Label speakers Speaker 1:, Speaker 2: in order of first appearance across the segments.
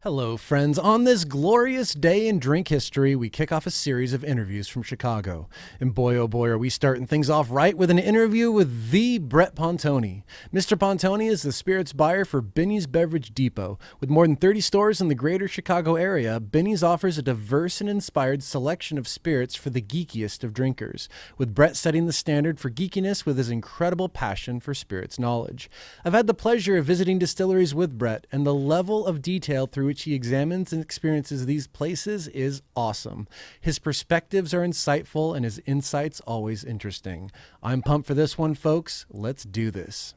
Speaker 1: Hello, friends. On this glorious day in drink history, we kick off a series of interviews from Chicago. And boy, oh boy, are we starting things off right with an interview with the Brett Pontoni. Mr. Pontoni is the spirits buyer for Binny's Beverage Depot. With more than 30 stores in the greater Chicago area, Binny's offers a diverse and inspired selection of spirits for the geekiest of drinkers, with Brett setting the standard for geekiness with his incredible passion for spirits knowledge. I've had the pleasure of visiting distilleries with Brett, and the level of detail through which he examines and experiences these places is awesome. His perspectives are insightful and his insights always interesting. I'm pumped for this one, folks. Let's do this.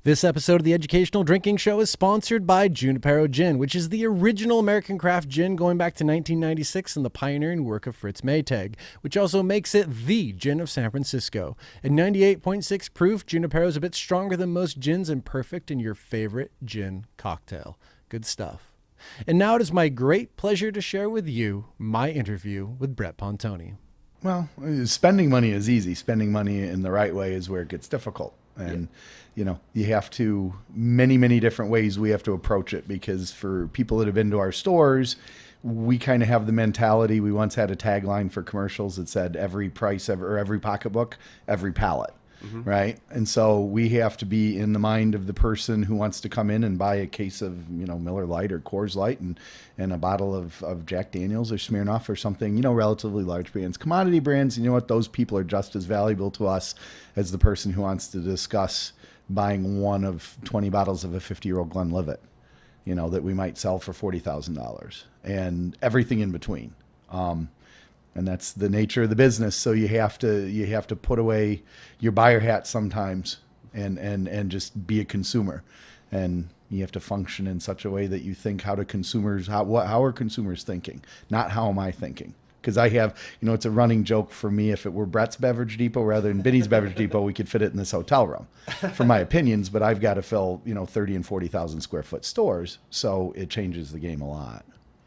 Speaker 1: This episode of the Educational Drinking Show is sponsored by Junipero Gin, which is the original American craft gin going back to 1996 and the pioneering work of Fritz Maytag, which also makes it the gin of San Francisco. At 98.6 proof, Junipero is a bit stronger than most gins and perfect in your favorite gin cocktail. Good stuff. And now it is my great pleasure to share with you my interview with Brett Pontoni.
Speaker 2: Well, spending money is easy. Spending money in the right way is where it gets difficult. And, you know, you have to, many different ways we have to approach it, because for people that have been to our stores, we kind of have the mentality. We once had a tagline for commercials that said every price, or every pocketbook, every pallet. Mm-hmm. Right. And so we have to be in the mind of the person who wants to come in and buy a case of, you know, Miller Lite or Coors Light and a bottle of Jack Daniels or Smirnoff or something, you know, relatively large brands. Commodity brands, you know what, those people are just as valuable to us as the person who wants to discuss buying one of 20 bottles of a 50-year-old Glenlivet, you know, that we might sell for $40,000, and everything in between. And that's the nature of the business. So you have to put away your buyer hat sometimes and just be a consumer. And you have to function in such a way that you think, how are consumers thinking? Not how am I thinking? Because I have, you know, it's a running joke for me. If it were Brett's Beverage Depot rather than Binny's Beverage Depot, we could fit it in this hotel room for my opinions. But I've got to fill, you know, 30 and 40,000 square foot stores. So it changes the game a lot.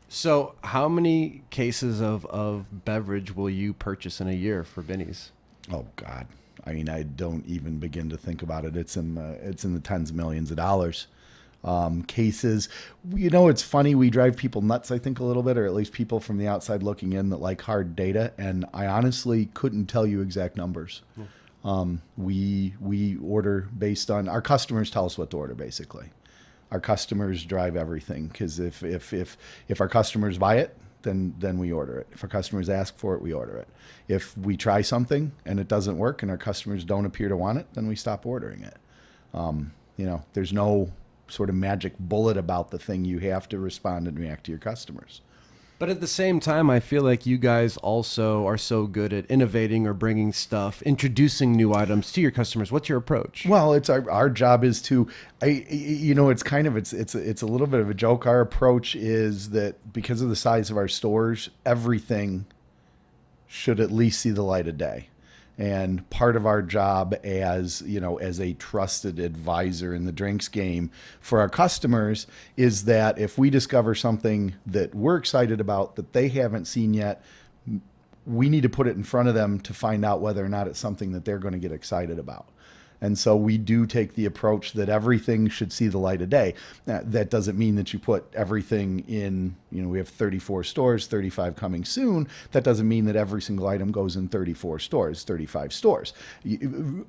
Speaker 1: So how many cases of beverage will you purchase in a year for Binny's?
Speaker 2: Oh, God. I mean, I don't even begin to think about it. It's in the tens of millions of dollars. Cases, you know, it's funny. We drive people nuts, I think, a little bit, or at least people from the outside looking in that like hard data. And I honestly couldn't tell you exact numbers. We order based on our customers tell us what to order, basically. Our customers drive everything, because if our customers buy it, then we order it. If our customers ask for it, we order it. If we try something and it doesn't work and our customers don't appear to want it, then we stop ordering it. You know, there's no sort of magic bullet about the thing. You have to respond and react to your customers.
Speaker 1: But at the same time, I feel like you guys also are so good at innovating or bringing stuff, introducing new items to your customers. What's your approach?
Speaker 2: Well, it's our job is to, you know, it's kind of, it's a little bit of a joke. Our approach is that because of the size of our stores, everything should at least see the light of day. And part of our job as, you know, as a trusted advisor in the drinks game for our customers is that if we discover something that we're excited about that they haven't seen yet, we need to put it in front of them to find out whether or not it's something that they're going to get excited about. And so we do take the approach that everything should see the light of day. That doesn't mean that you put everything in, you know, we have 34 stores, 35 coming soon. That doesn't mean that every single item goes in 34 stores, 35 stores.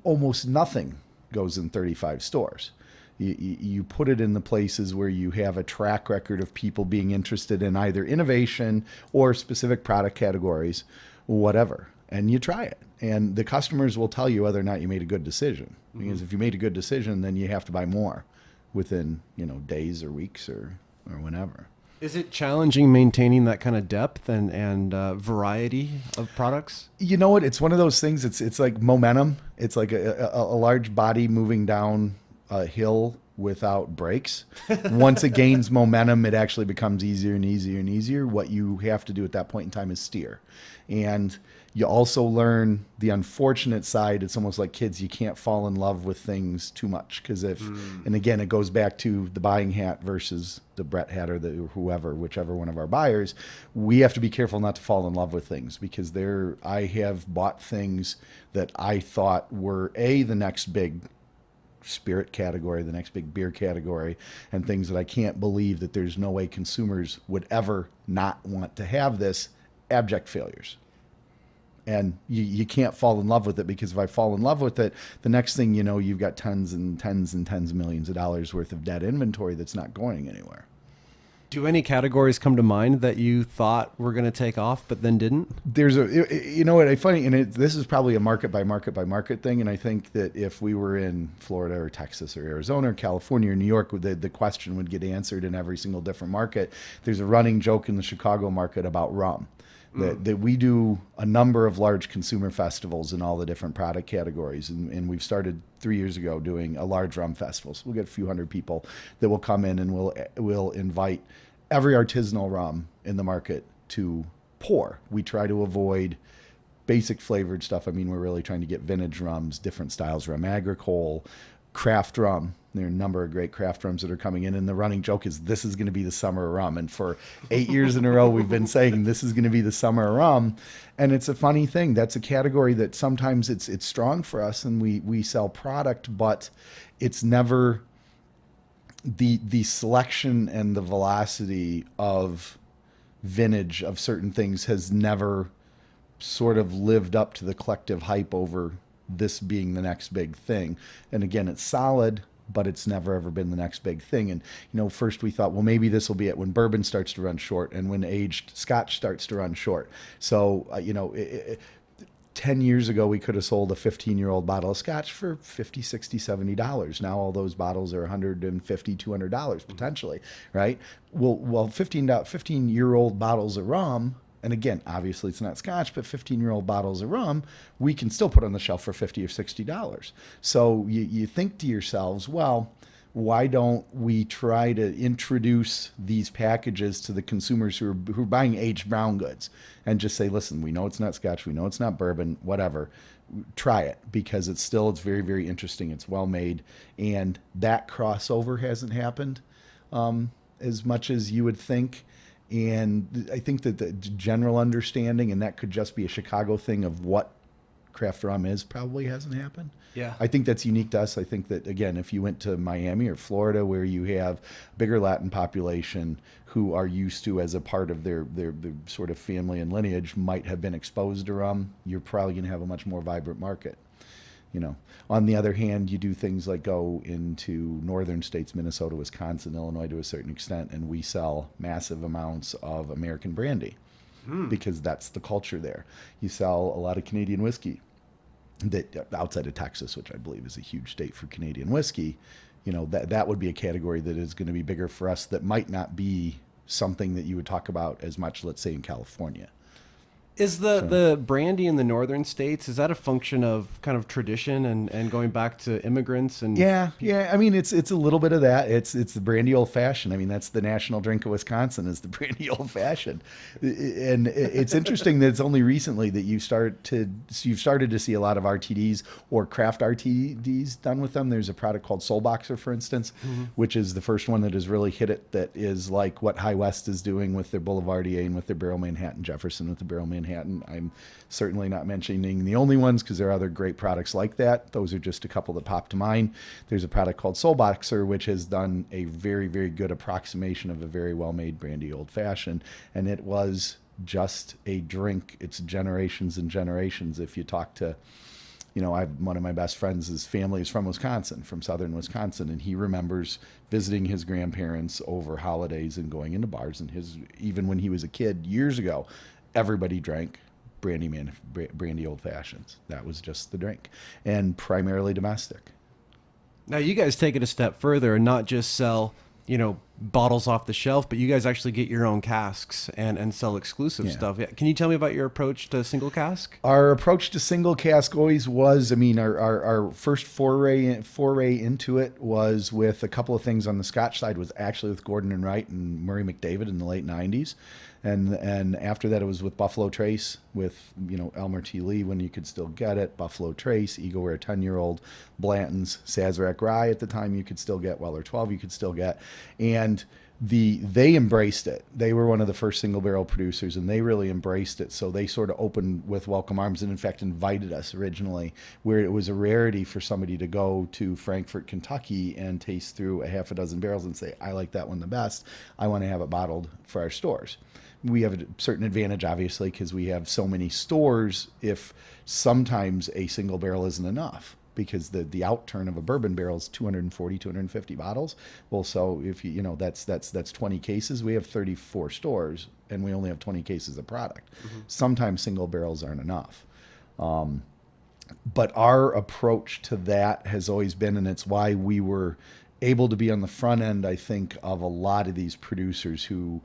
Speaker 2: Almost nothing goes in 35 stores. You put it in the places where you have a track record of people being interested in either innovation or specific product categories, whatever, and you try it. And the customers will tell you whether or not you made a good decision. Because if you made a good decision, then you have to buy more within, you know, days or weeks or whenever.
Speaker 1: Is it challenging maintaining that kind of depth and variety of products?
Speaker 2: You know what? It's one of those things. It's like momentum. It's like a large body moving down a hill without brakes. Once it gains momentum, it actually becomes easier and easier and easier. What you have to do at that point in time is steer. And you also learn the unfortunate side. It's almost like kids. You can't fall in love with things too much because and again, it goes back to the buying hat versus the Brett hat or whichever one of our buyers. We have to be careful not to fall in love with things because I have bought things that I thought were the next big spirit category, the next big beer category, and things that I can't believe that there's no way consumers would ever not want to have this. Abject failures. And you can't fall in love with it because if I fall in love with it, the next thing you know, you've got tons and tens and tens of millions of dollars worth of dead inventory that's not going anywhere.
Speaker 1: Do any categories come to mind that you thought were going to take off but then didn't?
Speaker 2: You know what I funny, and this is probably a market by market thing. And I think that if we were in Florida or Texas or Arizona or California or New York, the question would get answered in every single different market. There's a running joke in the Chicago market about rum. That we do a number of large consumer festivals in all the different product categories. And we've started 3 years ago doing a large rum festival. So we'll get a few hundred people that will come in and we'll invite every artisanal rum in the market to pour. We try to avoid basic flavored stuff. I mean, we're really trying to get vintage rums, different styles, rum agricole, craft rum. There are a number of great craft rums that are coming in, and the running joke is this is going to be the summer of rum. And for 8 years in a row, we've been saying this is going to be the summer of rum. And it's a funny thing. That's a category that sometimes it's strong for us, and we sell product, but it's never the selection and the velocity of vintage of certain things has never sort of lived up to the collective hype over this being the next big thing. And again, it's solid, but it's never ever been the next big thing. And first we thought, well, maybe this will be it when bourbon starts to run short and when aged Scotch starts to run short. So 10 years ago we could have sold a 15-year-old bottle of Scotch for $50, $60, $70. Now all those bottles are $150, $200 potentially, right? Well, 15-year-old bottles of rum. And again, obviously it's not Scotch, but 15-year-old bottles of rum, we can still put on the shelf for $50 or $60. So you think to yourselves, well, why don't we try to introduce these packages to the consumers who are buying aged brown goods and just say, listen, we know it's not Scotch, we know it's not bourbon, whatever. Try it because it's very, very interesting. It's well made. And that crossover hasn't happened as much as you would think. And I think that the general understanding, and that could just be a Chicago thing of what craft rum is, probably hasn't happened.
Speaker 1: Yeah.
Speaker 2: I think that's unique to us. I think that, again, if you went to Miami or Florida where you have bigger Latin population who are used to, as a part of their sort of family and lineage, might have been exposed to rum, you're probably going to have a much more vibrant market. On the other hand, you do things like go into northern states, Minnesota, Wisconsin, Illinois to a certain extent, and we sell massive amounts of American brandy because that's the culture there. You sell a lot of Canadian whiskey that outside of Texas, which I believe is a huge state for Canadian whiskey. That would be a category that is going to be bigger for us that might not be something that you would talk about as much, let's say, in California.
Speaker 1: Is the brandy in the northern states, is that a function of kind of tradition and going back to immigrants? And
Speaker 2: Yeah. I mean, it's a little bit of that. It's the brandy old fashioned. I mean, that's the national drink of Wisconsin is the brandy old fashioned. And it's interesting that it's only recently that you've started to see a lot of RTDs or craft RTDs done with them. There's a product called Soul Boxer, for instance, which is the first one that has really hit it. That is like what High West is doing with their Boulevardier and with their Barrel Manhattan, Jefferson with the Barrel Manhattan. I'm certainly not mentioning the only ones because there are other great products like that. Those are just a couple that pop to mind. There's a product called Soul Boxer, which has done a very, very good approximation of a very well-made brandy old fashioned. And it was just a drink. It's generations and generations. If you talk to, one of my best friends, his family is from Wisconsin, from southern Wisconsin, and he remembers visiting his grandparents over holidays and going into bars. And even when he was a kid years ago, everybody drank brandy old fashions. That was just the drink, and primarily domestic.
Speaker 1: Now you guys take it a step further and not just sell, bottles off the shelf, but you guys actually get your own casks and sell exclusive stuff. Yeah. Can you tell me about your approach to single cask?
Speaker 2: Our approach to single cask always was, I mean, our first foray into it was with a couple of things on the Scotch side, was actually with Gordon and Wright and Murray McDavid in the late 90s. And after that, it was with Buffalo Trace, with, Elmer T. Lee when you could still get it, Buffalo Trace, Eagle Rare 10-year-old, Blanton's, Sazerac Rye at the time you could still get, Weller 12 you could still get. And they embraced it. They were one of the first single barrel producers, and they really embraced it. So they sort of opened with welcome arms, and in fact invited us originally, where it was a rarity for somebody to go to Frankfort, Kentucky and taste through a half a dozen barrels and say, I like that one the best. I want to have it bottled for our stores. We have a certain advantage, obviously, because we have so many stores. If sometimes a single barrel isn't enough, because the outturn of a bourbon barrel is 240, 250 bottles. Well, so if that's 20 cases. We have 34 stores, and we only have 20 cases of product. Mm-hmm. Sometimes single barrels aren't enough. But our approach to that has always been, and it's why we were able to be on the front end, I think, of a lot of these producers who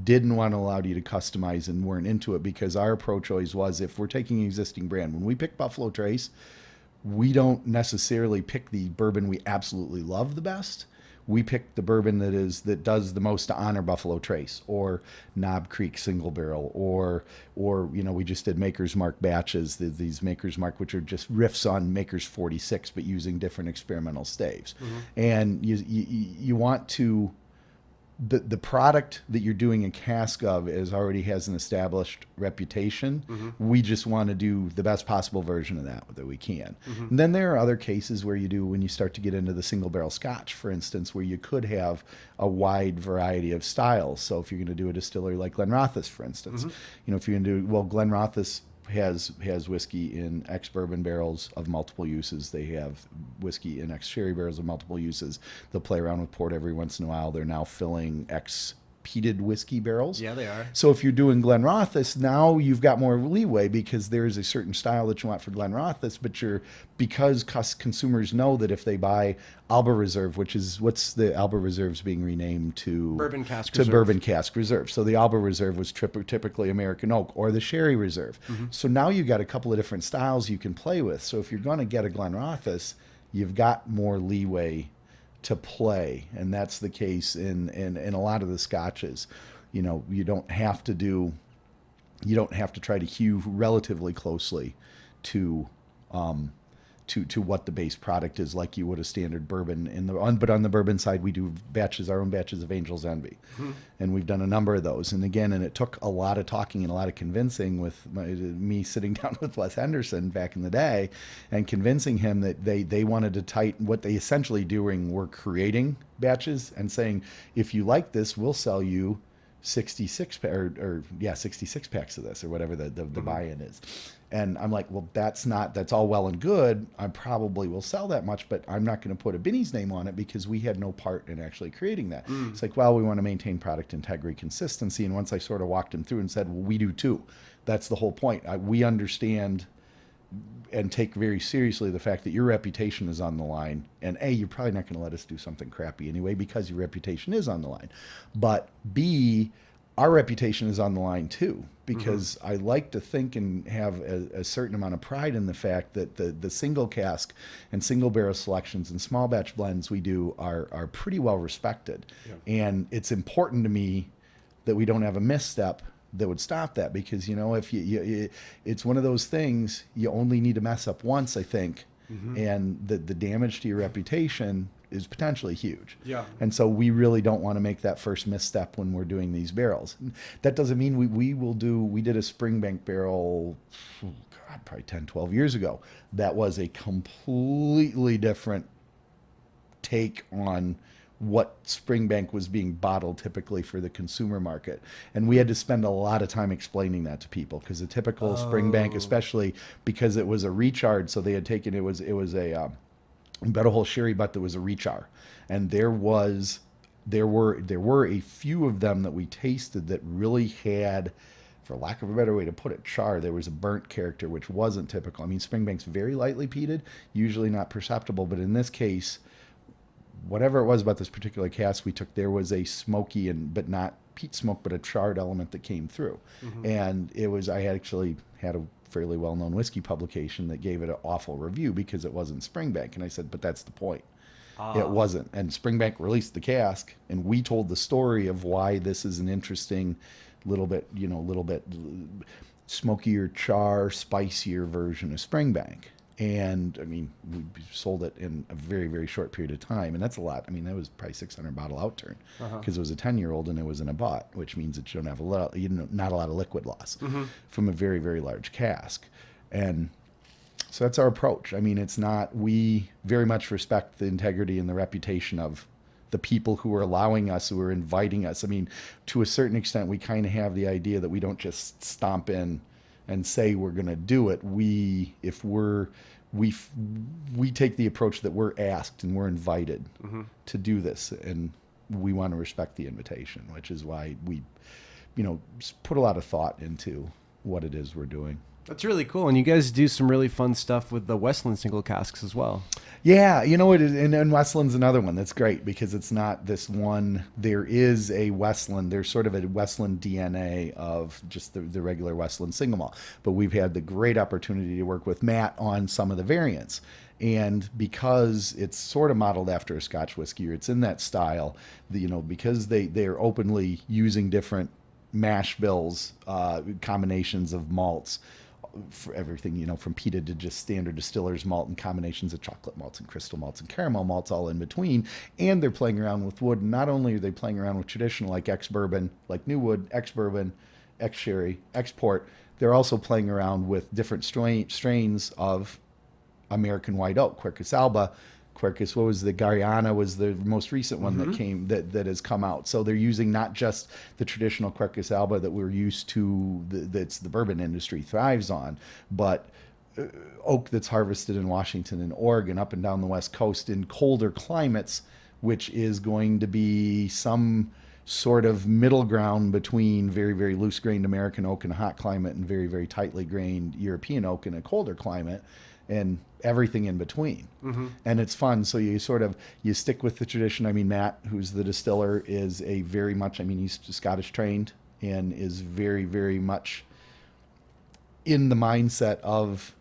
Speaker 2: didn't want to allow you to customize and weren't into it, because our approach always was, if we're taking an existing brand, when we pick Buffalo Trace, we don't necessarily pick the bourbon we absolutely love the best. We pick the bourbon that does the most to honor Buffalo Trace, or Knob Creek Single Barrel, or we just did Maker's Mark batches, these Maker's Mark, which are just riffs on Maker's 46, but using different experimental staves. Mm-hmm. And you want to, the product that you're doing a cask of already has an established reputation. Mm-hmm. We just want to do the best possible version of that we can. Mm-hmm. And then there are other cases where when you start to get into the single barrel Scotch, for instance, where you could have a wide variety of styles. So if you're going to do a distillery like Glenrothes, for instance, mm-hmm. If you're going to do, Glenrothes has whiskey in ex-bourbon barrels of multiple uses. They have whiskey in ex-sherry barrels of multiple uses. They'll play around with port every once in a while. They're now filling peated whiskey barrels.
Speaker 1: Yeah, they are.
Speaker 2: So if you're doing Glenrothes, now you've got more leeway, because there is a certain style that you want for Glenrothes, but because consumers know that if they buy Alba Reserve, what's the Alba Reserve's being renamed to
Speaker 1: Bourbon Cask Reserve.
Speaker 2: Bourbon Cask Reserve. So the Alba Reserve was typically American Oak, or the Sherry Reserve. Mm-hmm. So now you've got a couple of different styles you can play with. So if you're going to get a Glenrothes, you've got more leeway to play, and that's the case in a lot of the Scotches. You don't have to try to hew relatively closely to what the base product is, like you would a standard bourbon but on the bourbon side, we do our own batches of Angel's Envy. Mm-hmm. And we've done a number of those. And again, it took a lot of talking and a lot of convincing, with me sitting down with Wes Henderson back in the day and convincing him that they wanted to tighten what they essentially doing were creating batches and saying, if you like this, we'll sell you 66 packs of this, or whatever the mm-hmm. buy-in is. And I'm like, well, that's all well and good. I probably will sell that much, but I'm not going to put a Binny's name on it, because we had no part in actually creating that. Mm. It's like, well, we want to maintain product integrity, consistency. And once I sort of walked him through and said, well, we do too. That's the whole point. We understand and take very seriously the fact that your reputation is on the line. And A, you're probably not going to let us do something crappy anyway, because your reputation is on the line. But B, our reputation is on the line too, because mm-hmm. I like to think and have a certain amount of pride in the fact that the single cask and single barrel selections and small batch blends we do are pretty well respected. Yeah. And it's important to me that we don't have a misstep that would stop that, because if it's one of those things, you only need to mess up once, I think, mm-hmm. and the damage to your reputation is potentially huge. Yeah. And so we really don't want to make that first misstep when we're doing these barrels. That doesn't mean we did a Springbank barrel, probably 10, 12 years ago. That was a completely different take on what Springbank was being bottled typically for the consumer market. And we had to spend a lot of time explaining that to people, because a typical Springbank, especially because it was a recharge, so they had taken, it was a Better Whole Sherry butt that was a rechar. And there were a few of them that we tasted that really had, for lack of a better way to put it, char. There was a burnt character, which wasn't typical. I mean, Springbank's very lightly peated, usually not perceptible, but in this case, whatever it was about this particular cask we took, there was a smoky but not peat smoke, but a charred element that came through. And I actually had a fairly well-known whiskey publication that gave it an awful review because it wasn't Springbank. And I said, but that's the point. It wasn't. And Springbank released the cask, and we told the story of why this is an interesting little bit smokier, spicier version of Springbank. And I mean, we sold it in a very, very short period of time. And that's a lot. I mean, that was probably 600 bottle outturn because it was a 10-year-old and it was in a butt, which means that you don't have not a lot of liquid loss from a very, very large cask. And so that's our approach. I mean, we very much respect the integrity and the reputation of the people who are allowing us, who are inviting us. I mean, to a certain extent, we kind of have the idea that we don't just stomp in and say we're going to do it. We take the approach that we're asked and we're invited to do this, and we want to respect the invitation, which is why we, put a lot of thought into what it is we're doing.
Speaker 1: That's really cool. And you guys do some really fun stuff with the Westland single casks as well.
Speaker 2: Yeah, it is, and Westland's another one that's great because it's not this one. There is a Westland. There's sort of a Westland DNA of just the regular Westland single malt. But we've had the great opportunity to work with Matt on some of the variants. And because it's sort of modeled after a Scotch whiskey, or it's in that style, because they're openly using different mash bills, combinations of malts, for everything, from peated to just standard distiller's malt, and combinations of chocolate malts and crystal malts and caramel malts all in between. And they're playing around with wood. Not only are they playing around with traditional, like ex-bourbon, like new wood, ex-bourbon, ex-sherry, ex-port, they're also playing around with different strains of American white oak, Quercus alba, Quercus, what was the Gariana was the most recent one that has come out. So they're using not just the traditional Quercus alba that we're used to, that's the bourbon industry thrives on, but oak that's harvested in Washington and Oregon, up and down the West Coast in colder climates, which is going to be some sort of middle ground between very, very loose-grained American oak in a hot climate and very, very tightly grained European oak in a colder climate, and everything in between. And it's fun. So you stick with the tradition. I mean, Matt, who's the distiller, is he's Scottish trained and is very, very much in the mindset of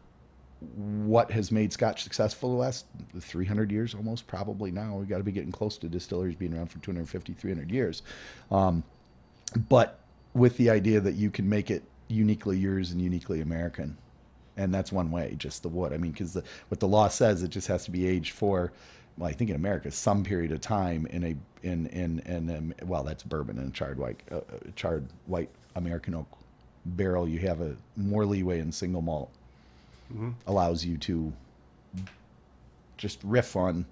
Speaker 2: what has made Scotch successful the last 300 years almost, probably now. We've got to be getting close to distilleries being around for 250, 300 years. But with the idea that you can make it uniquely yours and uniquely American. And that's one way, just the wood. I mean, because what the law says, it just has to be aged for, I think in America, some period of time that's bourbon in a charred white American oak barrel. You have a more leeway in single malt. Allows you to just riff on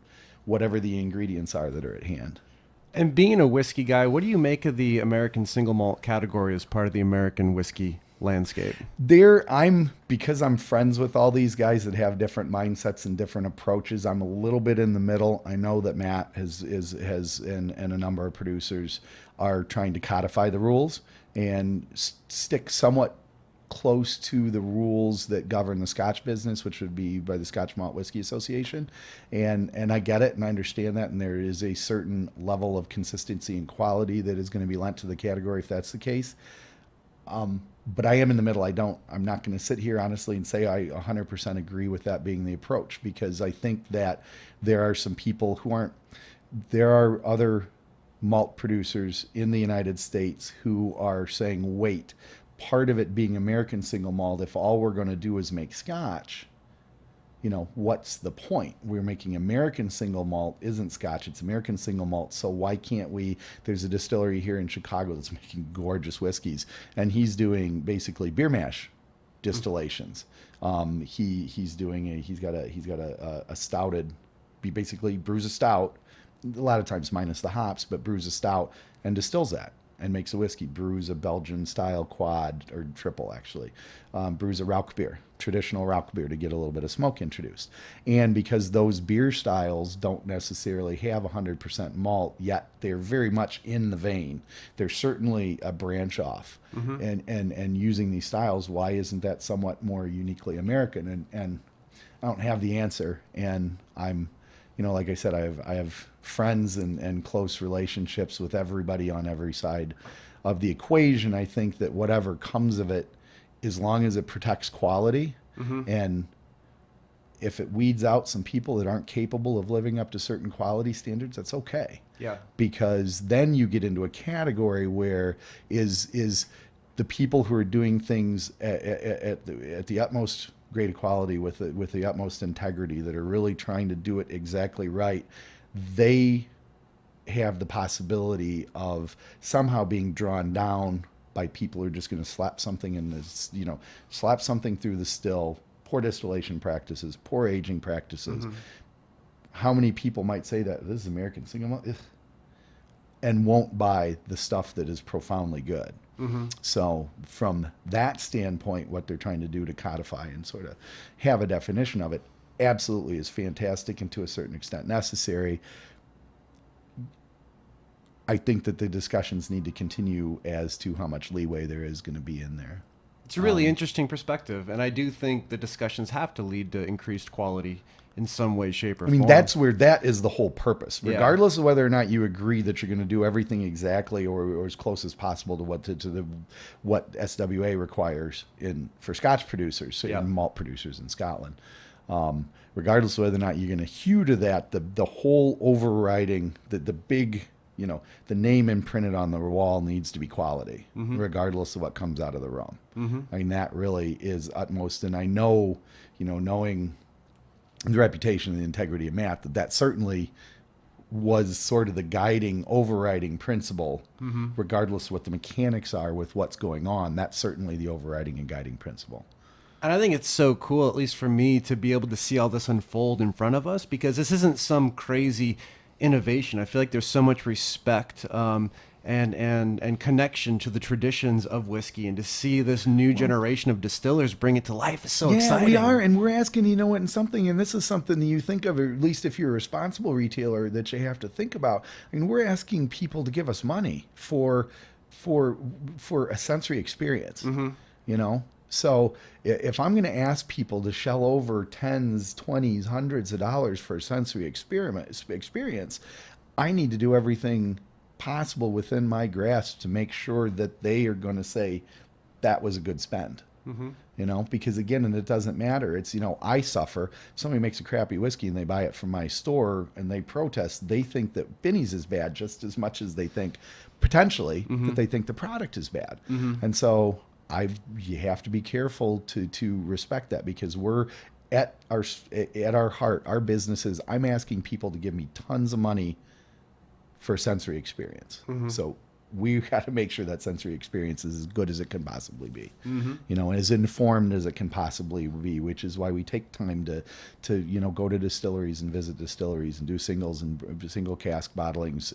Speaker 2: whatever the ingredients are that are at hand.
Speaker 1: And being a whiskey guy, what do you make of the American single malt category as part of the American whiskey landscape?
Speaker 2: Because I'm friends with all these guys that have different mindsets and different approaches, I'm a little bit in the middle. I know that Matt has and a number of producers are trying to codify the rules and stick somewhat close to the rules that govern the Scotch business, which would be by the Scotch Malt Whisky Association. And I get it and I understand that, and there is a certain level of consistency and quality that is going to be lent to the category if that's the case. But I am in the middle. I'm not going to sit here honestly and say I 100% agree with that being the approach, because I think that there are some people there are other malt producers in the United States who are saying, wait, part of it being American single malt, if all we're going to do is make Scotch, what's the point? We're making American single malt, isn't Scotch, it's American single malt. So why can't there's a distillery here in Chicago that's making gorgeous whiskeys, and he's doing basically beer mash distillations. He's got a stouted, he basically brews a stout, a lot of times minus the hops, but brews a stout and distills that and makes a whiskey, brews a Belgian style quad, or triple actually, brews a Rauch beer, traditional Rauch beer, to get a little bit of smoke introduced. And because those beer styles don't necessarily have 100% malt, yet they're very much in the vein, they're certainly a branch off. And using these styles, why isn't that somewhat more uniquely American? And I don't have the answer, and I'm like I said, I have friends and close relationships with everybody on every side of the equation. I think that whatever comes of it, as long as it protects quality, and if it weeds out some people that aren't capable of living up to certain quality standards, that's okay.
Speaker 1: Yeah.
Speaker 2: Because then you get into a category where is the people who are doing things at the utmost grade of quality with the utmost integrity, that are really trying to do it exactly right, they have the possibility of somehow being drawn down by people who are just going to slap something in this, slap something through the still, poor distillation practices, poor aging practices. How many people might say that this is American single malt, and won't buy the stuff that is profoundly good? So from that standpoint, what they're trying to do to codify and sort of have a definition of it absolutely is fantastic and to a certain extent necessary. I think that the discussions need to continue as to how much leeway there is going to be in there.
Speaker 1: It's a really interesting perspective, and I do think the discussions have to lead to increased quality in some way, shape, or form.
Speaker 2: That's where that is the whole purpose. Regardless of whether or not you agree that you're going to do everything exactly or as close as possible to what SWA requires for Scotch producers, and malt producers in Scotland. Regardless of whether or not you're going to hew to that, the whole overriding, the big, the name imprinted on the wall needs to be quality, regardless of what comes out of the rum. That really is utmost. And I know, knowing the reputation and the integrity of Matt, that certainly was sort of the guiding, overriding principle, regardless of what the mechanics are with what's going on. That's certainly the overriding and guiding principle.
Speaker 1: And I think it's so cool, at least for me, to be able to see all this unfold in front of us, because this isn't some crazy innovation. I feel like there's so much respect and connection to the traditions of whiskey, and to see this new generation of distillers bring it to life is so exciting.
Speaker 2: Yeah, we are, and we're asking, and this is something that you think of, or at least if you're a responsible retailer, that you have to think about. We're asking people to give us money for a sensory experience, So if I'm going to ask people to shell over tens, 20s, hundreds of dollars for a sensory experience, I need to do everything possible within my grasp to make sure that they are going to say that was a good spend. Because again, and it doesn't matter. It's, I suffer. If somebody makes a crappy whiskey and they buy it from my store and they protest, they think that Binny's is bad just as much as they think, potentially, that they think the product is bad. And so you have to be careful to respect that, because we're at our heart, our businesses, I'm asking people to give me tons of money for sensory experience. So we got to make sure that sensory experience is as good as it can possibly be, and as informed as it can possibly be, which is why we take time to go to distilleries and visit distilleries and do singles and single cask bottlings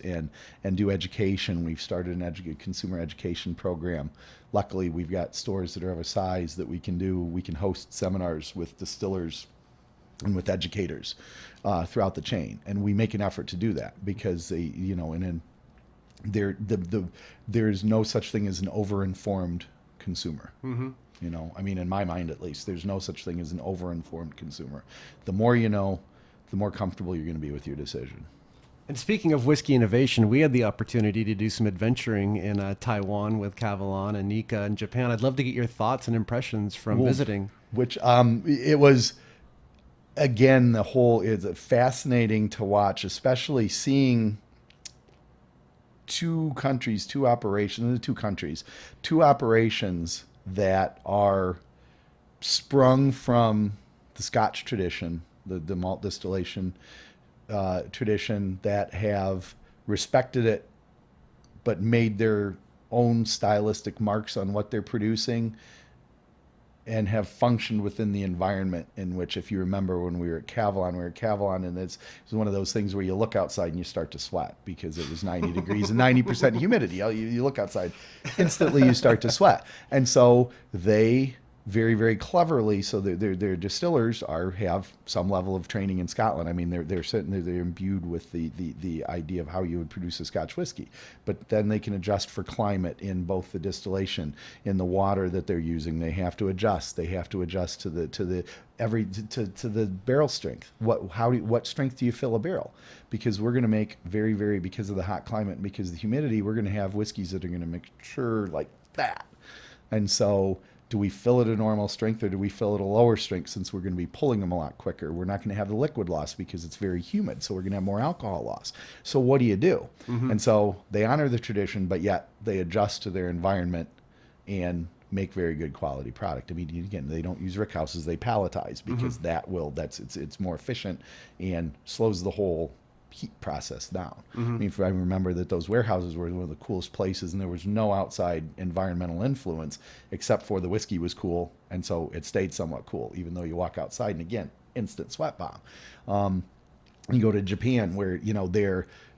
Speaker 2: and do education. We've started an consumer education program. Luckily, we've got stores that are of a size that we can host seminars with distillers and with educators throughout the chain, and we make an effort to do that, because there's no such thing as an over-informed consumer. In my mind at least, there's no such thing as an over-informed consumer. The more you know, the more comfortable you're going to be with your decision.
Speaker 1: And speaking of Whisky Innovation, we had the opportunity to do some adventuring in Taiwan with Kavalan and Nika in Japan. I'd love to get your thoughts and impressions from visiting.
Speaker 2: Which it was, again, it's fascinating to watch, especially seeing two operations that are sprung from the Scotch tradition, the malt distillation tradition, that have respected it but made their own stylistic marks on what they're producing, and have functioned within the environment in which, if you remember when we were at Kavalan, and it's one of those things where you look outside and you start to sweat because it was 90 degrees and 90% humidity. You look outside, instantly you start to sweat. And so they very, very cleverly, so their distillers have some level of training in Scotland. I mean, they're imbued with the idea of how you would produce a Scotch whiskey, but then they can adjust for climate in both the distillation, in the water that they're using. They have to adjust. They have to adjust to the barrel strength. What strength do you fill a barrel? Because we're going to make because of the hot climate and because of the humidity, we're going to have whiskeys that are going to mature like that, and so. Do we fill it a normal strength or do we fill it a lower strength since we're going to be pulling them a lot quicker? We're not going to have the liquid loss because it's very humid, so we're going to have more alcohol loss. So what do you do? Mm-hmm. And so they honor the tradition, but yet they adjust to their environment and make very good quality product. I mean, again, they don't use rickhouses, they palletize because it's more efficient and slows the whole heat process down. Mm-hmm. I mean, I remember that those warehouses were one of the coolest places, and there was no outside environmental influence except for the whiskey was cool, and so it stayed somewhat cool, even though you walk outside and again, instant sweat bomb. You go to Japan, where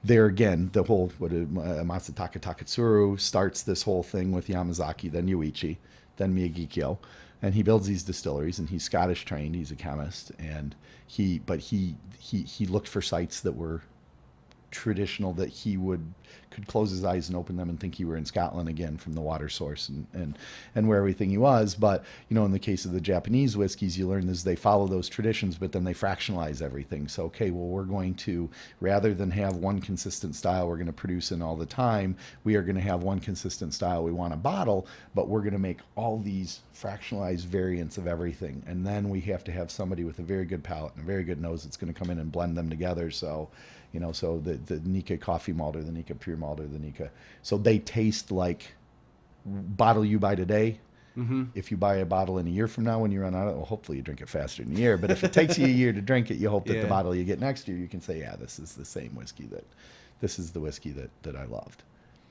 Speaker 2: there again, the whole Masataka Takatsuru starts this whole thing with Yamazaki, then Yuichi, then Miyagikyo. And he builds these distilleries, and he's Scottish trained. He's a chemist, and he looked for sites that were traditional, that he could close his eyes and open them and think you were in Scotland again from the water source and where everything he was. But in the case of the Japanese whiskeys, you learn is they follow those traditions, but then they fractionalize everything. So we're going to, rather than have one consistent style we're going to produce in all the time, we are going to have one consistent style we want to bottle, but we're going to make all these fractionalized variants of everything. And then we have to have somebody with a very good palate and a very good nose that's going to come in and blend them together. So so the Nika coffee malt or the Nika pure malt or the Nika, so they taste like bottle you buy today. Mm-hmm. If you buy a bottle in a year from now when you run out of it, well, hopefully you drink it faster than a year. But if it takes you a year to drink it, you hope that the bottle you get next year, you can say, yeah, this is the same whiskey this is the whiskey that I loved.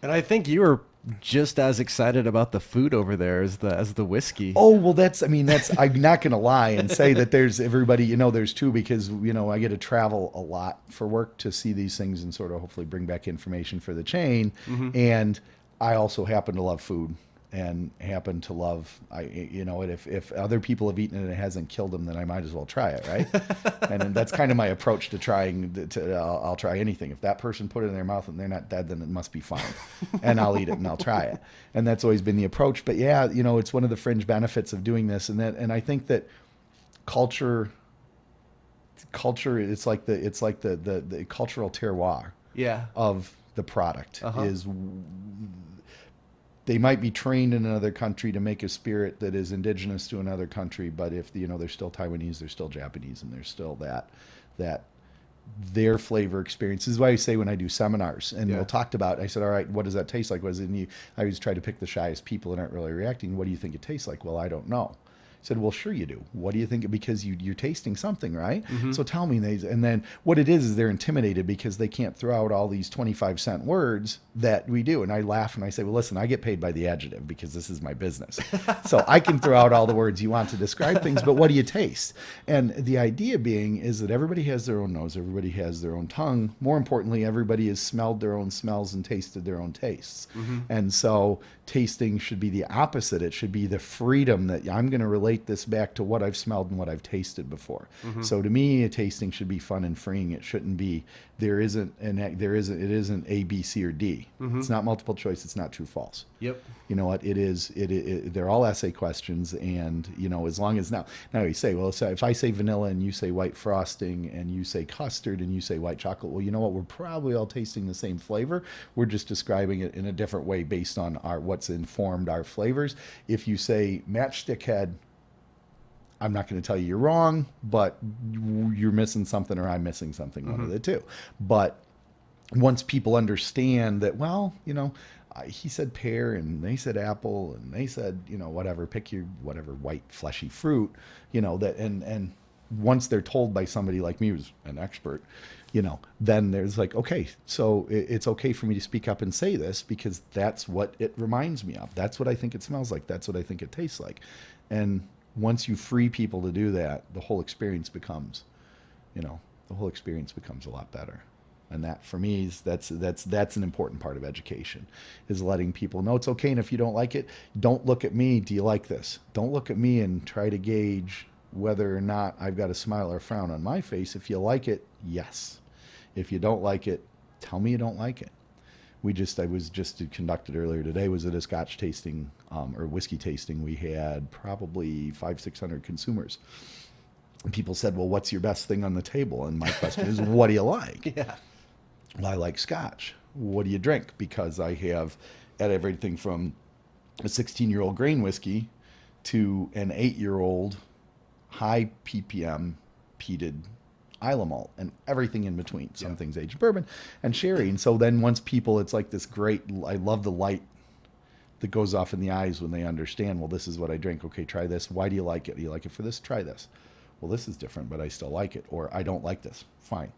Speaker 1: And I think you were just as excited about the food over there as the whiskey.
Speaker 2: Oh, well, that's I'm not going to lie and say that there's everybody, there's two, because, I get to travel a lot for work to see these things and sort of hopefully bring back information for the chain. Mm-hmm. And I also happen to love food and happen to love, if other people have eaten it and it hasn't killed them, then I might as well try it, right? And that's kind of my approach to trying. I'll try anything. If that person put it in their mouth and they're not dead, then it must be fine, and I'll eat it and I'll try it. And that's always been the approach. But yeah, it's one of the fringe benefits of doing this, and I think that culture. It's like the cultural terroir.
Speaker 1: Yeah.
Speaker 2: Of the product is. They might be trained in another country to make a spirit that is indigenous to another country, but if they're still Taiwanese, they're still Japanese, and there's still that their flavor experience. This is why I say when I do seminars and we'll talk about, I said, all right, what does that taste like? What is it? And I always try to pick the shyest people that aren't really reacting. What do you think it tastes like? Well, I don't know. I said, well, sure you do. What do you think? Because you're tasting something, right? Mm-hmm. So tell me. And then what it is they're intimidated because they can't throw out all these 25-cent words that we do. And I laugh and I say, well, listen, I get paid by the adjective because this is my business. So I can throw out all the words you want to describe things, but what do you taste? And the idea being is that everybody has their own nose. Everybody has their own tongue. More importantly, everybody has smelled their own smells and tasted their own tastes. Mm-hmm. And so tasting should be the opposite. It should be the freedom that I'm going to relate this back to what I've smelled and what I've tasted before. Mm-hmm. So to me, a tasting should be fun and freeing. It shouldn't be it isn't A, B, C, or D. Mm-hmm. It's not multiple choice. It's not true, false.
Speaker 1: Yep.
Speaker 2: You know what? They're all essay questions, and as long as now you say, well, so if I say vanilla and you say white frosting and you say custard and you say white chocolate, well, you know what? We're probably all tasting the same flavor. We're just describing it in a different way based on what's informed our flavors. If you say matchstick head, I'm not going to tell you you're wrong, but you're missing something or I'm missing something, one of the two. But once people understand that, well, he said pear and they said apple and they said, whatever, pick your whatever white fleshy fruit, that, and once they're told by somebody like me who's an expert, then there's like, okay, so it's okay for me to speak up and say this because that's what it reminds me of. That's what I think it smells like. That's what I think it tastes like. And once you free people to do that, the whole experience becomes a lot better. And that for me is that's an important part of education, is letting people know it's okay. And if you don't like it, don't look at me. Do you like this? Don't look at me and try to gauge whether or not I've got a smile or a frown on my face. If you like it, yes. If you don't like it, tell me you don't like it. I was just conducted earlier today, was at a Scotch tasting or whiskey tasting. We had probably 500-600 consumers. And people said, well, what's your best thing on the table? And my question is, what do you like?
Speaker 1: Yeah.
Speaker 2: Well, I like Scotch. What do you drink? Because I have at everything from a 16-year-old grain whiskey to an 8-year-old high ppm peated Isla malt and everything in between. Some things aged bourbon and sherry. And so then once people, it's like this great, I love the light that goes off in the eyes when they understand, well, this is what I drink. Okay, try this. Why do you like it? Do you like it for this? Try this. Well, this is different, but I still like it. Or I don't like this. Fine.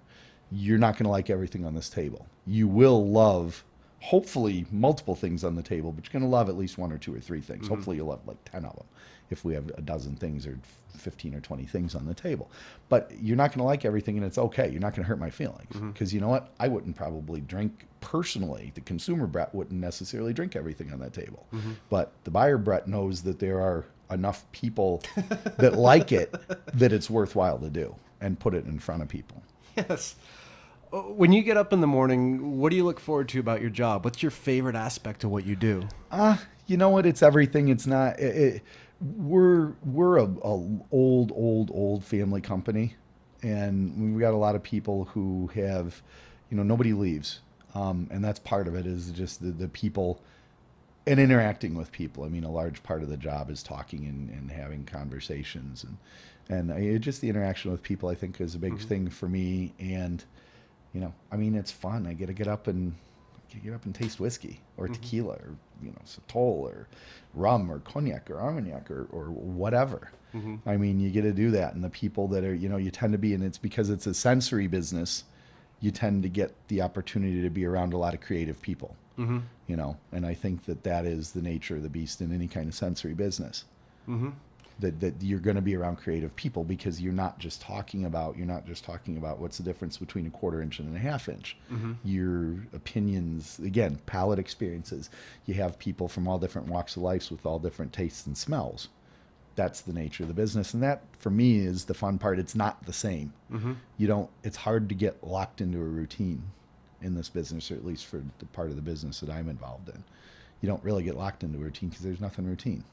Speaker 2: You're not going to like everything on this table. You will love, hopefully, multiple things on the table, but you're going to love at least 1 or 2 or 3 things. Hopefully you'll love like 10 of them if we have a dozen things or 15 or 20 things on the table. But you're not going to like everything, and it's okay. You're not going to hurt my feelings. Because you know what? I wouldn't probably drink, personally, the consumer Brett wouldn't necessarily drink everything on that table. But the buyer Brett knows that there are enough people that like it that it's worthwhile to do and put it in front of people.
Speaker 1: Yes. When you get up in the morning, what do you look forward to about your job? What's your favorite aspect of what you do?
Speaker 2: You know what? It's everything. It's not. We're a old family company, and we got a lot of people who have, nobody leaves, and that's part of it. Is just the people and interacting with people. I mean, a large part of the job is talking and having conversations, and just the interaction with people, I think, is a big thing for me. And it's fun. I get to get up and taste whiskey or tequila or Sotol or rum or cognac or armagnac or whatever. I mean, you get to do that, and the people that are you tend to be, and it's because it's a sensory business, you tend to get the opportunity to be around a lot of creative people. And I think that is the nature of the beast in any kind of sensory business. That you're going to be around creative people, because you're not just talking about what's the difference between a 1/4 inch and a 1/2 inch. Your opinions, again, palate experiences. You have people from all different walks of life with all different tastes and smells. That's the nature of the business, and that for me is the fun part. It's not the same. It's hard to get locked into a routine in this business, or at least for the part of the business that I'm involved in. You don't really get locked into a routine because there's nothing routine.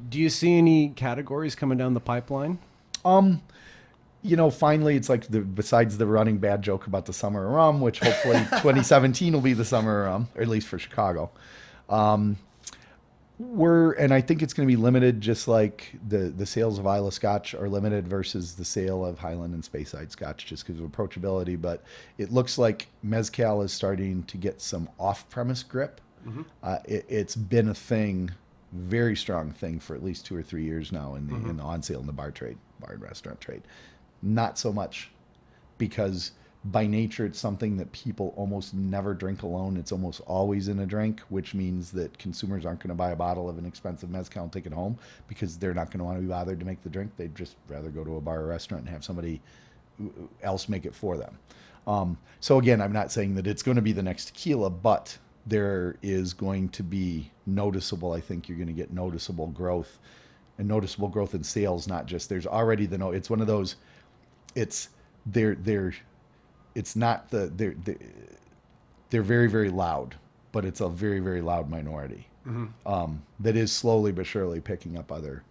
Speaker 1: Do you see any categories coming down the pipeline?
Speaker 2: Finally, it's like besides the running bad joke about the summer of rum, which hopefully 2017 will be the summer of rum, or at least for Chicago. And I think it's going to be limited, just like the sales of Isla Scotch are limited versus the sale of Highland and Speyside Scotch, just because of approachability. But it looks like Mezcal is starting to get some off-premise grip. It's been a thing, very strong thing, for at least 2 or 3 years now in the on sale in the bar and restaurant trade. Not so much, because by nature it's something that people almost never drink alone. It's almost always in a drink, which means that consumers aren't going to buy a bottle of an expensive mezcal and take it home, because they're not going to want to be bothered to make the drink. They'd just rather go to a bar or restaurant and have somebody else make it for them. So again, I'm not saying that it's going to be the next tequila, but there is going to be noticeable, I think you're going to get noticeable growth in sales. Not just, there's already it's one of those, they're very, very loud, but it's a very, very loud minority that is slowly but surely picking up other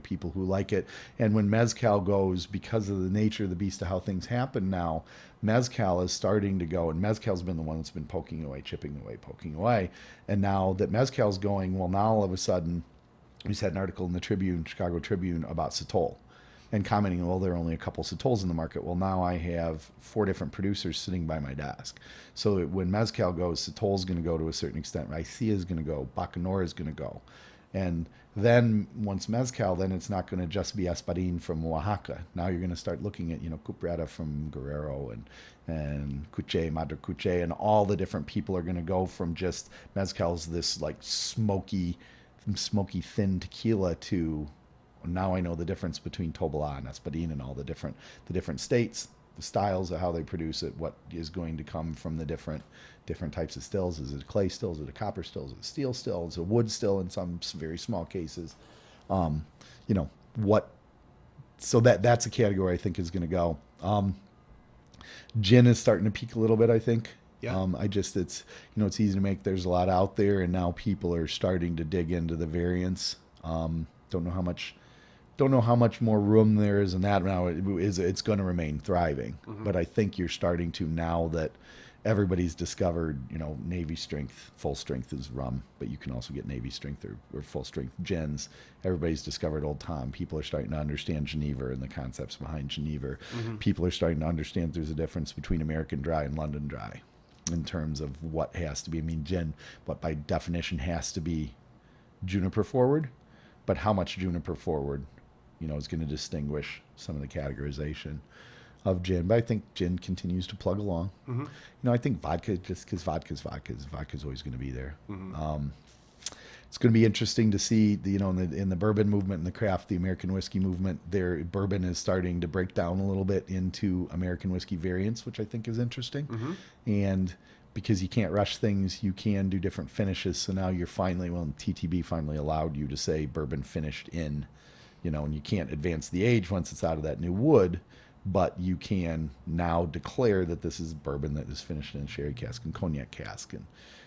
Speaker 2: people who like it. And when mezcal goes, because of the nature of the beast of how things happen now, mezcal is starting to go, and mezcal's been the one that's been poking away. And now that mezcal's going, well, now all of a sudden, we just had an article in the Chicago Tribune about Sotol, and commenting, well, there are only a couple Sotols in the market. Well, now I have 4 different producers sitting by my desk. So when mezcal goes, Sotol's going to go to a certain extent. Raicilla is going to go. Bacanora is going to go. And then once mezcal, then it's not going to just be Espadín from Oaxaca. Now you're going to start looking at, Cuprata from Guerrero and Cuche, Madre Cuche, and all the different people are going to go from just mezcal's this like smoky thin tequila to, now I know the difference between Tobola and Espadín and all the different states. the styles of how they produce it, what is going to come from the different types of stills. Is it a clay still? Is it a copper still? Is it a steel still? Is it a wood still in some very small cases? You know, what, so that's a category I think is going to go. Gin is starting to peak a little bit, I think.
Speaker 1: Yeah.
Speaker 2: It's, you know, it's easy to make. There's a lot out there, and now people are starting to dig into the variants. Don't know how much more room there is in that now. It's going to remain thriving, but I think you're starting to, now that everybody's discovered, you know, Navy strength, full strength is rum, but you can also get Navy strength or full strength gins. Everybody's discovered Old Tom. People are starting to understand Geneva and the concepts behind Geneva. People are starting to understand there's a difference between American dry and London dry in terms of what has to be. I mean, gin, what by definition has to be juniper forward, but how much juniper forward, you know, is going to distinguish some of the categorization of gin. But I think gin continues to plug along. You know, I think vodka, just because vodka's always going to be there. It's going to be interesting to see, you know, in the bourbon movement and the craft, the American whiskey movement, bourbon is starting to break down a little bit into American whiskey variants, which I think is interesting. And because you can't rush things, you can do different finishes. So now you're finally, well, TTB finally allowed you to say bourbon finished in, you know, and you can't advance the age once it's out of that new wood, but you can now declare that this is bourbon that is finished in a sherry cask and cognac cask, and,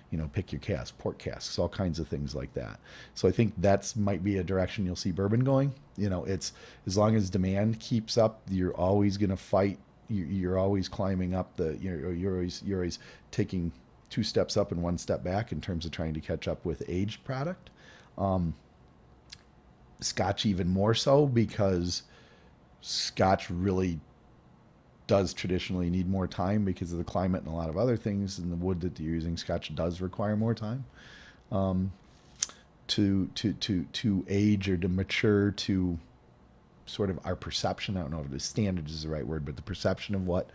Speaker 2: you know, pick your cask, port casks, all kinds of things like that. So I think that's might be a direction you'll see bourbon going. You know, it's, as long as demand keeps up, you're always going to fight. You're always climbing up you're always taking 2 steps up and 1 step back in terms of trying to catch up with aged product. Scotch even more so, because Scotch really does traditionally need more time because of the climate and a lot of other things, and the wood that you're using. Scotch does require more time to age or to mature, to sort of our perception. I don't know if the standard is the right word, but the perception of what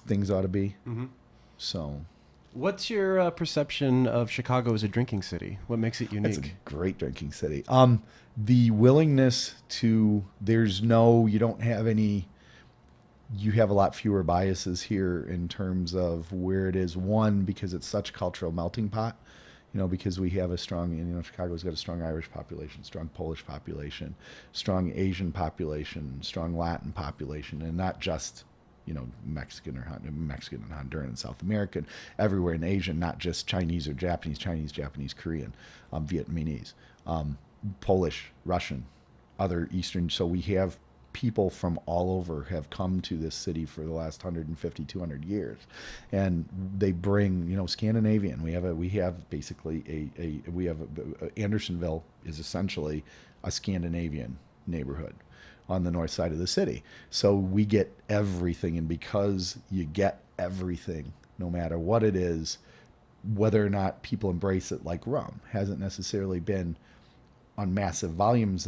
Speaker 2: things ought to be. So
Speaker 1: What's your perception of Chicago as a drinking city? What makes it unique?
Speaker 2: it's a great drinking city. The willingness to, you don't have any, you have a lot fewer biases here in terms of where it is. One, because it's such a cultural melting pot, you know, because we have a strong, you know, Chicago's got a strong Irish population, strong Polish population, strong Asian population, strong Latin population, and not just, you know, Mexican and Honduran and South American, everywhere in Asia, not just Chinese or Japanese, Japanese, Korean, Vietnamese, Polish, Russian, other Eastern. So we have people from all over have come to this city for the last 150, 200 years, and they bring, you know, Scandinavian. We have basically Andersonville is essentially a Scandinavian neighborhood on the north side of the city. So we get everything, and because you get everything, no matter what it is, whether or not people embrace it, like rum hasn't necessarily been on massive volume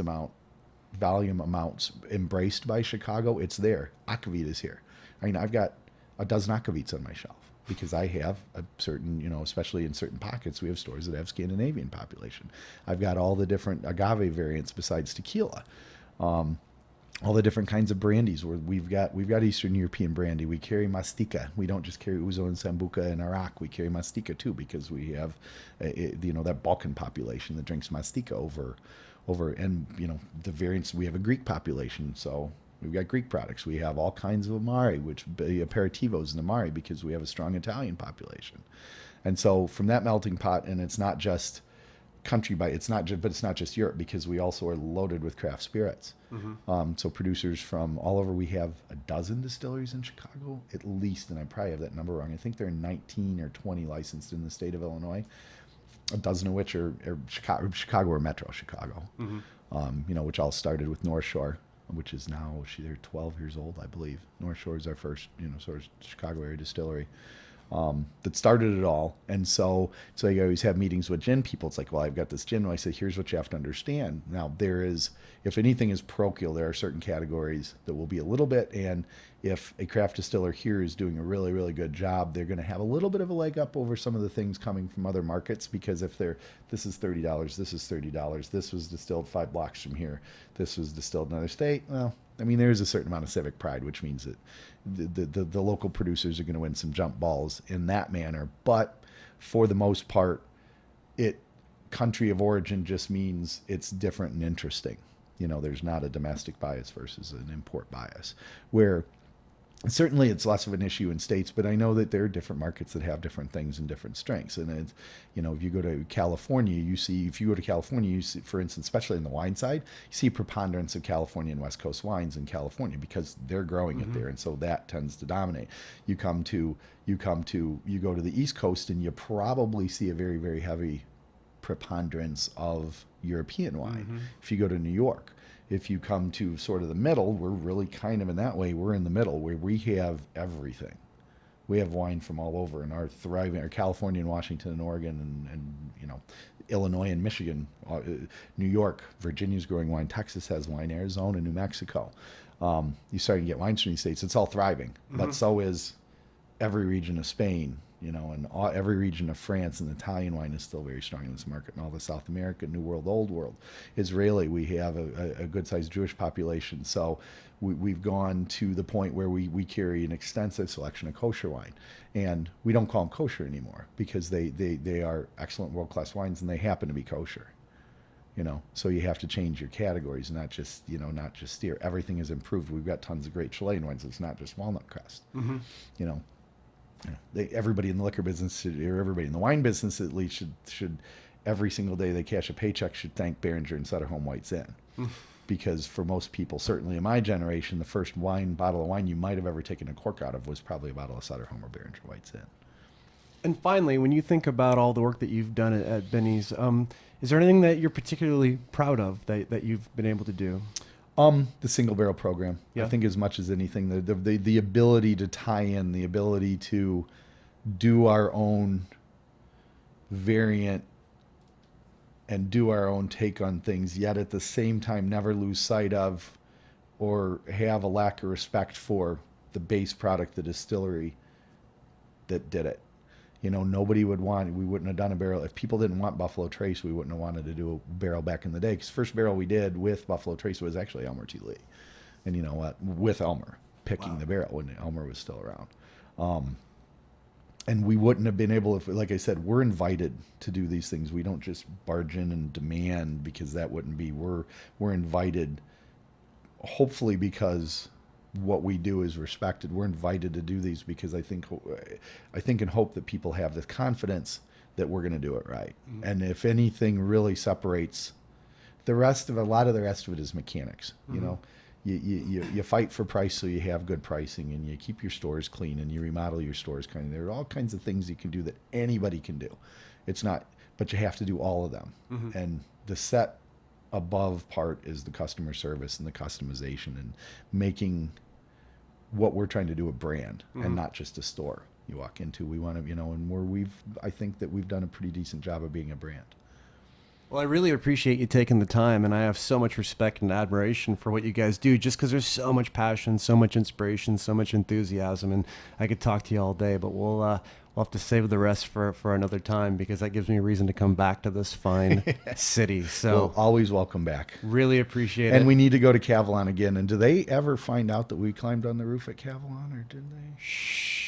Speaker 2: amounts embraced by Chicago. It's there. Akavit is here. I mean, I've got a dozen Akavits on my shelf because I have a certain, you know, especially in certain pockets, we have stores that have Scandinavian population. I've got all the different agave variants besides tequila. All the different kinds of brandies. We've got Eastern European brandy. We carry Mastika. We don't just carry Ouzo and Sambuca in Iraq. We carry Mastika too, because we have, you know, that Balkan population that drinks Mastika over, and, you know, the variants. We have a Greek population, so we've got Greek products. We have all kinds of Amari, which aperitivos in Amari, because we have a strong Italian population. And so from that melting pot, and it's not just country but it's not just Europe, because we also are loaded with craft spirits. So producers from all over. We have a dozen distilleries in Chicago, at least, and I probably have that number wrong. I think there are 19 or 20 licensed in the state of Illinois, a dozen of which are Chicago or Metro Chicago. You know, which all started with North Shore, which is now, they're 12 years old, I believe. North Shore is our first, you know, sort of Chicago area distillery. That started it all. And so you always have meetings with gin people. It's like, well, I've got this gin. I say, here's what you have to understand. Now, there is, if anything is parochial, there are certain categories that will be a little bit. And if a craft distiller here is doing a really, really good job, they're going to have a little bit of a leg up over some of the things coming from other markets, because if this is $30, this is $30, this was distilled 5 blocks from here, this was distilled in another state, well, I mean, there is a certain amount of civic pride, which means that the local producers are going to win some jump balls in that manner. But for the most part, country of origin just means it's different and interesting. There's not a domestic bias versus an import bias, where certainly it's less of an issue in states, but I know that there are different markets that have different things and different strengths. And it's, if you go to California, you see, for instance, especially in the wine side, you see preponderance of California and West Coast wines in California because they're growing it there. And so that tends to dominate. You go to the East Coast and you probably see a very, very heavy preponderance of European wine. If you go to New York, if you come to sort of the middle, we're really kind of in that way. We're in the middle where we have everything. We have wine from all over, and our California and Washington and Oregon and Illinois and Michigan, New York, Virginia's growing wine, Texas has wine, Arizona, New Mexico. You're starting to get wines from these states. It's all thriving, but so is every region of Spain, and every region of France, and Italian wine is still very strong in this market, and all the South America, New World, Old World. Israeli, we have a good-sized Jewish population, so we've gone to the point where we carry an extensive selection of kosher wine, and we don't call them kosher anymore because they are excellent world-class wines, and they happen to be kosher. So you have to change your categories, not just steer. Everything is improved. We've got tons of great Chilean wines. It's not just walnut crest. Everybody in the liquor business, or everybody in the wine business at least, should every single day they cash a paycheck should thank Behringer and Sutter Home White Zin. Because for most people, certainly in my generation, the first bottle of wine you might have ever taken a cork out of was probably a bottle of Sutter Home or Behringer White Zin.
Speaker 1: And finally, when you think about all the work that you've done at Binny's, is there anything that you're particularly proud of that you've been able to do?
Speaker 2: The single barrel program. Yeah. I think as much as anything, the ability to tie in, the ability to do our own variant and do our own take on things, yet at the same time never lose sight of or have a lack of respect for the base product, the distillery that did it. Nobody we wouldn't have done a barrel. If people didn't want Buffalo Trace, we wouldn't have wanted to do a barrel back in the day. Because the first barrel we did with Buffalo Trace was actually Elmer T. Lee. And you know what? With Elmer picking the barrel when Elmer was still around. And we wouldn't have been able to, like I said, we're invited to do these things. We don't just barge in and demand, because that wouldn't be, we're invited, hopefully because what we do is respected. We're invited to do these because I think and hope that people have the confidence that we're going to do it right. And if anything really separates a lot of the rest of it is mechanics. You fight for price so you have good pricing, and you keep your stores clean, and you remodel your stores. There are all kinds of things you can do that anybody can do. But you have to do all of them. And the set above part is the customer service and the customization and making what we're trying to do a brand and not just a store you walk into. We want to, and I think that we've done a pretty decent job of being a brand.
Speaker 1: Well, I really appreciate you taking the time, and I have so much respect and admiration for what you guys do, just because there's so much passion, so much inspiration, so much enthusiasm, and I could talk to you all day, but we'll have to save the rest for another time, because that gives me a reason to come back to this fine city. So
Speaker 2: well, always welcome back.
Speaker 1: Really appreciate it.
Speaker 2: And we need to go to Cavalon again. And do they ever find out that we climbed on the roof at Cavalon, or did they?
Speaker 1: Shh.